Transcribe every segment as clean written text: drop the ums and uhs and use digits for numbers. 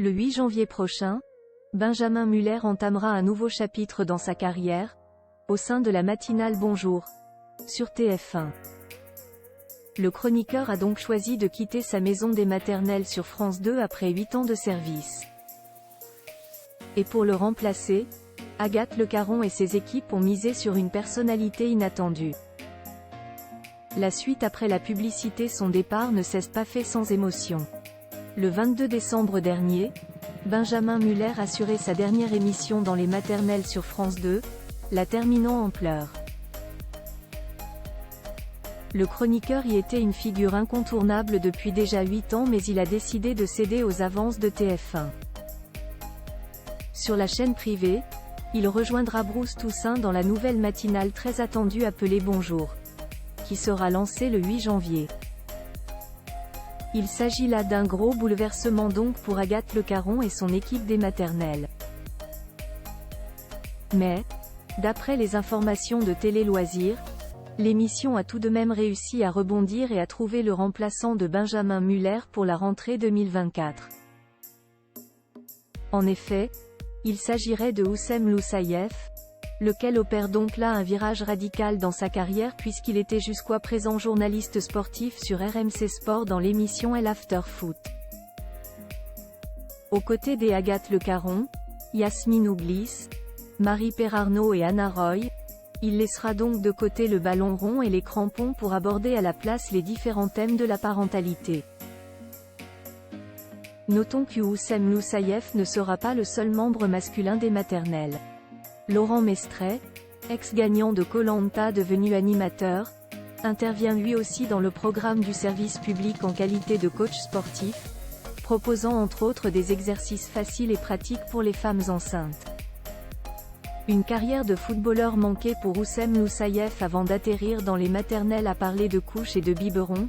Le 8 janvier prochain, Benjamin Muller entamera un nouveau chapitre dans sa carrière, au sein de la matinale Bonjour, sur TF1. Le chroniqueur a donc choisi de quitter sa maison des maternelles sur France 2 après 8 ans de service. Et pour le remplacer, Agathe Le Caron et ses équipes ont misé sur une personnalité inattendue. La suite après la publicité. Son départ ne s'est pas fait sans émotion. Le 22 décembre dernier, Benjamin Muller assurait sa dernière émission dans les maternelles sur France 2, la terminant en pleurs. Le chroniqueur y était une figure incontournable depuis déjà 8 ans, mais il a décidé de céder aux avances de TF1. Sur la chaîne privée, il rejoindra Bruce Toussaint dans la nouvelle matinale très attendue appelée Bonjour, qui sera lancée le 8 janvier. Il s'agit là d'un gros bouleversement donc pour Agathe Le Caron et son équipe des maternelles. Mais, d'après les informations de Télé Loisirs, l'émission a tout de même réussi à rebondir et à trouver le remplaçant de Benjamin Muller pour la rentrée 2024. En effet, il s'agirait de Oussem Loussaïef, lequel opère donc là un virage radical dans sa carrière puisqu'il était jusqu'à présent journaliste sportif sur RMC Sport dans l'émission El After Foot. Aux côtés des Agathe Le Caron, Yasmine Ouglis, Marie Perarnaud et Anna Roy, il laissera donc de côté le ballon rond et les crampons pour aborder à la place les différents thèmes de la parentalité. Notons que Oussem Loussaïef ne sera pas le seul membre masculin des maternelles. Laurent Mestret, ex-gagnant de Koh-Lanta devenu animateur, intervient lui aussi dans le programme du service public en qualité de coach sportif, proposant entre autres des exercices faciles et pratiques pour les femmes enceintes. Une carrière de footballeur manquée pour Oussem Loussaïef avant d'atterrir dans les maternelles à parler de couches et de biberons.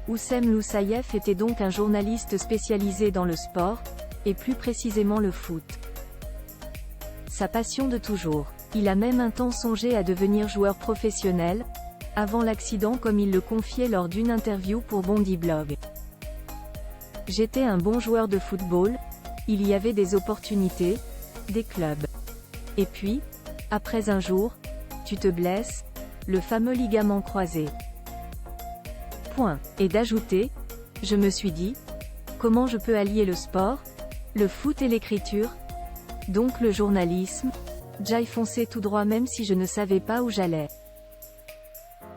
Oussem Loussaïef était donc un journaliste spécialisé dans le sport, et plus précisément le foot. Sa passion de toujours. Il a même un temps songé à devenir joueur professionnel, avant l'accident comme il le confiait lors d'une interview pour Bondi Blog. J'étais un bon joueur de football, il y avait des opportunités, des clubs. Et puis, après un jour, tu te blesses, le fameux ligament croisé. Point. Et d'ajouter, je me suis dit, comment je peux allier le sport, le foot et l'écriture, donc le journalisme, j'y fonçais tout droit même si je ne savais pas où j'allais.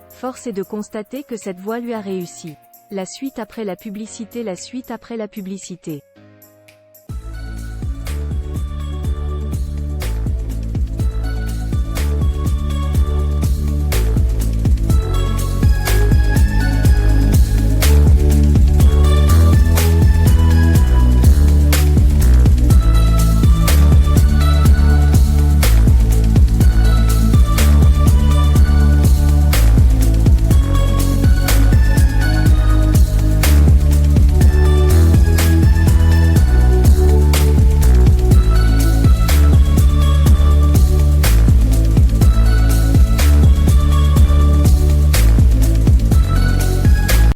Force est de constater que cette voie lui a réussi. La suite après la publicité.